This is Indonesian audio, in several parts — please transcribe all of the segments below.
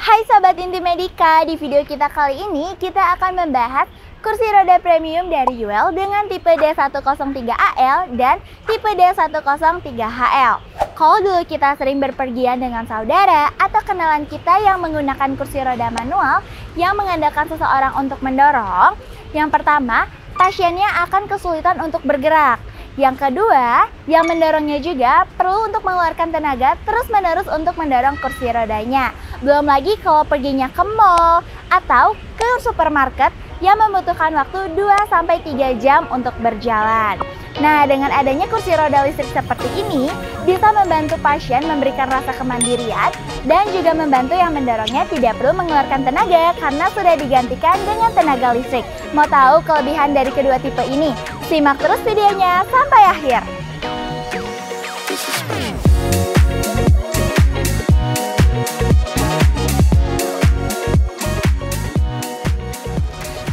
Hai Sobat Intimedika, di video kita kali ini kita akan membahas kursi roda premium dari UL dengan tipe D103AL dan tipe D103HL. Kalau dulu kita sering berpergian dengan saudara atau kenalan kita yang menggunakan kursi roda manual yang mengandalkan seseorang untuk mendorong, yang pertama, pasiennya akan kesulitan untuk bergerak. Yang kedua, yang mendorongnya juga perlu untuk mengeluarkan tenaga terus-menerus untuk mendorong kursi rodanya. Belum lagi kalau perginya ke mall atau ke supermarket yang membutuhkan waktu 2-3 jam untuk berjalan. Nah, dengan adanya kursi roda listrik seperti ini, bisa membantu pasien memberikan rasa kemandirian dan juga membantu yang mendorongnya tidak perlu mengeluarkan tenaga karena sudah digantikan dengan tenaga listrik. Mau tahu kelebihan dari kedua tipe ini? Simak terus videonya sampai akhir.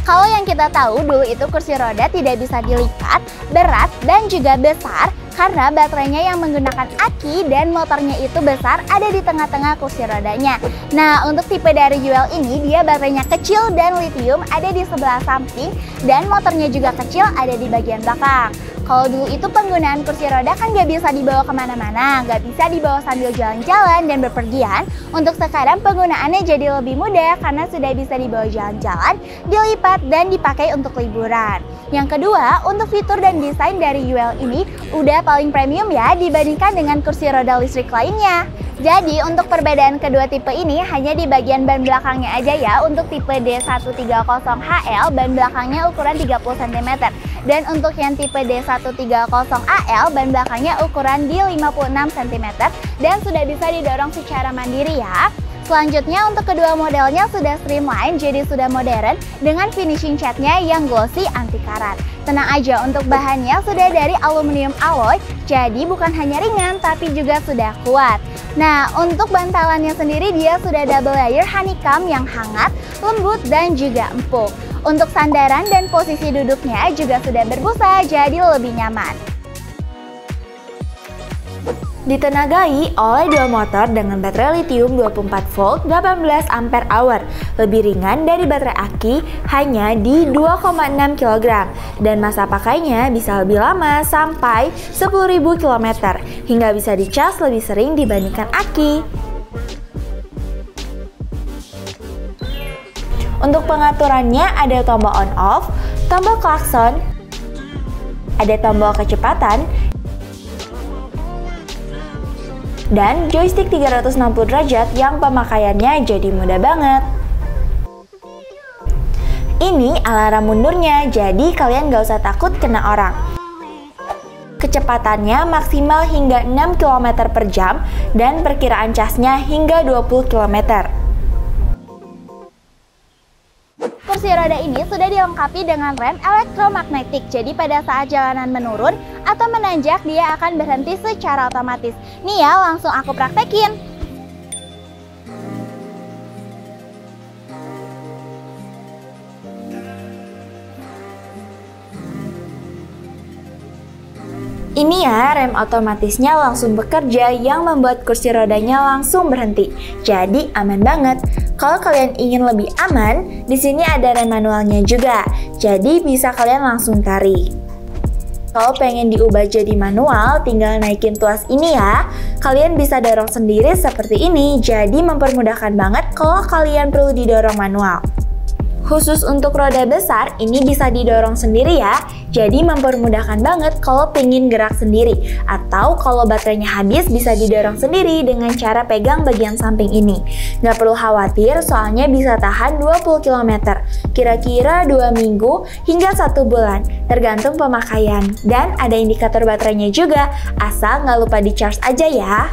Kalau yang kita tahu dulu itu kursi roda tidak bisa dilipat, berat, dan juga besar karena baterainya yang menggunakan aki dan motornya itu besar ada di tengah-tengah kursi rodanya. Nah, untuk tipe dari UL ini dia baterainya kecil dan lithium ada di sebelah samping dan motornya juga kecil ada di bagian belakang. Kalau dulu itu penggunaan kursi roda kan gak bisa dibawa kemana-mana, gak bisa dibawa sambil jalan-jalan dan berpergian. Untuk sekarang penggunaannya jadi lebih mudah karena sudah bisa dibawa jalan-jalan, dilipat, dan dipakai untuk liburan. Yang kedua, untuk fitur dan desain dari UL ini udah paling premium ya dibandingkan dengan kursi roda listrik lainnya. Jadi untuk perbedaan kedua tipe ini hanya di bagian ban belakangnya aja ya. Untuk tipe D130HL ban belakangnya ukuran 30 cm. Dan untuk yang tipe D130AL ban belakangnya ukuran di 56 cm dan sudah bisa didorong secara mandiri ya. Selanjutnya untuk kedua modelnya sudah streamline jadi sudah modern dengan finishing catnya yang glossy anti karat. Tenang aja untuk bahannya sudah dari aluminium alloy jadi bukan hanya ringan tapi juga sudah kuat. Nah untuk bantalannya sendiri dia sudah double layer honeycomb yang hangat, lembut dan juga empuk. Untuk sandaran dan posisi duduknya juga sudah berbusa jadi lebih nyaman. Ditenagai oleh dua motor dengan baterai lithium 24 volt 18 ampere hour. Lebih ringan dari baterai aki hanya di 2,6 kg dan masa pakainya bisa lebih lama sampai 10.000 km hingga bisa dicas lebih sering dibandingkan aki. Untuk pengaturannya ada tombol on off, tombol klakson, ada tombol kecepatan, dan joystick 360 derajat yang pemakaiannya jadi mudah banget. Ini alarm mundurnya, jadi kalian gak usah takut kena orang. Kecepatannya maksimal hingga 6 km per jam dan perkiraan casnya hingga 20 km. Kursi roda ini sudah dilengkapi dengan rem elektromagnetik, jadi pada saat jalanan menurun atau menanjak dia akan berhenti secara otomatis. Nih ya, langsung aku praktekin. Ini ya rem otomatisnya langsung bekerja yang membuat kursi rodanya langsung berhenti. Jadi aman banget. Kalau kalian ingin lebih aman, di sini ada rem manualnya juga. Jadi bisa kalian langsung tarik. Kalau pengen diubah jadi manual, tinggal naikin tuas ini ya. Kalian bisa dorong sendiri seperti ini. Jadi mempermudahkan banget kalau kalian perlu didorong manual. Khusus untuk roda besar, ini bisa didorong sendiri ya. Jadi mempermudahkan banget kalau pengen gerak sendiri. Atau kalau baterainya habis bisa didorong sendiri dengan cara pegang bagian samping ini. Nggak perlu khawatir soalnya bisa tahan 20 km. Kira-kira 2 minggu hingga 1 bulan. Tergantung pemakaian. Dan ada indikator baterainya juga. Asal nggak lupa di charge aja ya.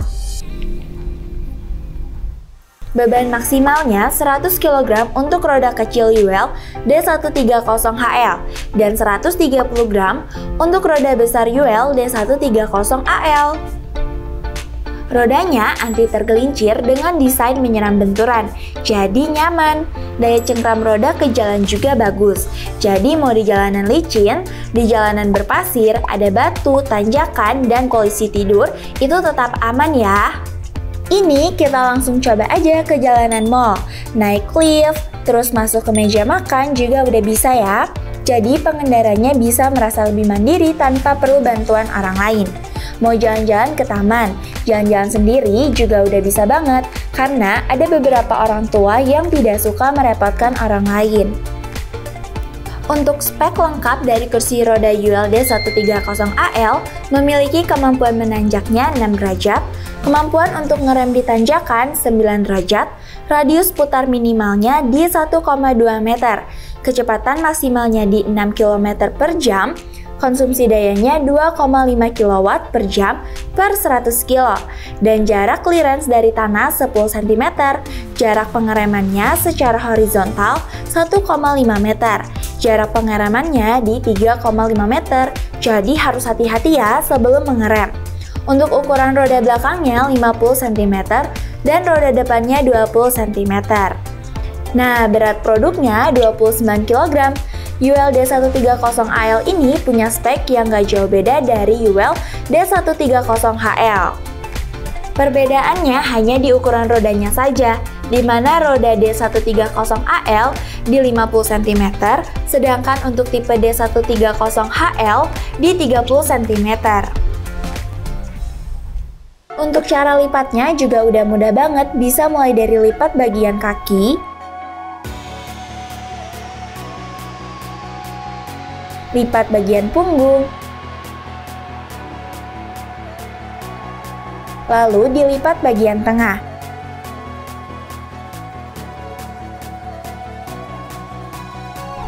Beban maksimalnya 100 kg untuk roda kecil UL D130HL dan 130 gram untuk roda besar UL D130AL. Rodanya anti tergelincir dengan desain menyeram benturan, jadi nyaman. Daya cengkram roda ke jalan juga bagus, jadi mau di jalanan licin, di jalanan berpasir, ada batu, tanjakan, dan polisi tidur, itu tetap aman ya. Ini kita langsung coba aja ke jalanan mall, naik lift, terus masuk ke meja makan juga udah bisa ya. Jadi pengendaranya bisa merasa lebih mandiri tanpa perlu bantuan orang lain. Mau jalan-jalan ke taman, jalan-jalan sendiri juga udah bisa banget karena ada beberapa orang tua yang tidak suka merepotkan orang lain. Untuk spek lengkap dari kursi roda ULD 130AL memiliki kemampuan menanjaknya 6 derajat, kemampuan untuk ngerem di tanjakan 9 derajat, radius putar minimalnya di 1,2 meter, kecepatan maksimalnya di 6 km per jam, konsumsi dayanya 2,5 kW per jam per 100 kg, dan jarak clearance dari tanah 10 cm, jarak pengeremannya secara horizontal 1,5 meter, jarak pengeremannya di 3,5 meter, jadi harus hati-hati ya sebelum mengerem. Untuk ukuran roda belakangnya 50 cm dan roda depannya 20 cm. Nah, berat produknya 29 kg. UL D130AL ini punya spek yang gak jauh beda dari UL D130HL. Perbedaannya hanya di ukuran rodanya saja, di mana roda D130AL di 50 cm, sedangkan untuk tipe D130HL di 30 cm. Untuk cara lipatnya juga udah mudah banget, bisa mulai dari lipat bagian kaki, lipat bagian punggung, lalu dilipat bagian tengah.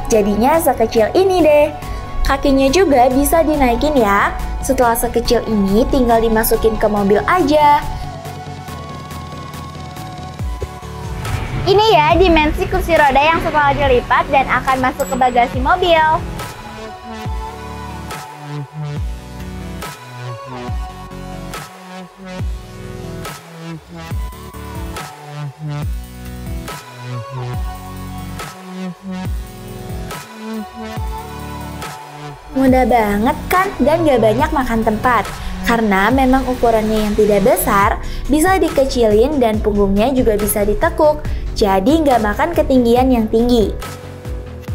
Jadinya sekecil ini deh. Kakinya juga bisa dinaikin ya. Setelah sekecil ini tinggal dimasukin ke mobil aja. Ini ya dimensi kursi roda yang setelah dilipat dan akan masuk ke bagasi mobil. Mudah banget kan dan gak banyak makan tempat. Karena memang ukurannya yang tidak besar, bisa dikecilin dan punggungnya juga bisa ditekuk. Jadi gak makan ketinggian yang tinggi.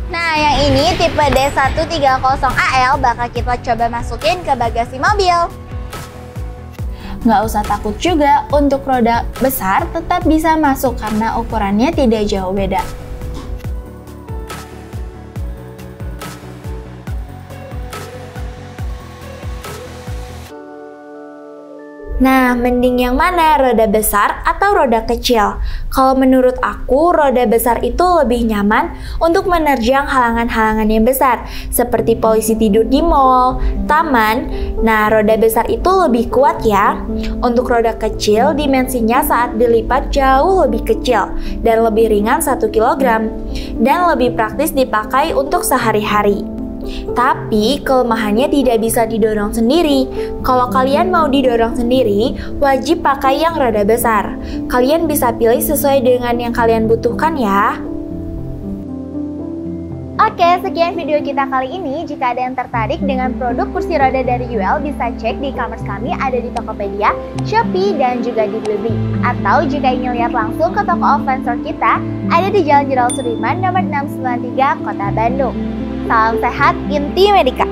Nah, yang ini tipe D130AL bakal kita coba masukin ke bagasi mobil. Nggak usah takut juga, untuk roda besar tetap bisa masuk karena ukurannya tidak jauh beda. Nah, mending yang mana, roda besar atau roda kecil? Kalau menurut aku, roda besar itu lebih nyaman untuk menerjang halangan-halangan yang besar, seperti polisi tidur di mall, taman. Nah, roda besar itu lebih kuat ya. Untuk roda kecil, dimensinya saat dilipat jauh lebih kecil dan lebih ringan 1 kg, dan lebih praktis dipakai untuk sehari-hari. Tapi kelemahannya tidak bisa didorong sendiri. Kalau kalian mau didorong sendiri, wajib pakai yang roda besar. Kalian bisa pilih sesuai dengan yang kalian butuhkan ya. Oke, sekian video kita kali ini. Jika ada yang tertarik dengan produk kursi roda dari UL, bisa cek di e-commerce kami ada di Tokopedia, Shopee, dan juga di Blibli. Atau jika ingin lihat langsung ke toko offline store kita, ada di Jalan Jenderal Sudirman nomor 693, Kota Bandung. Salam sehat, inti Medika.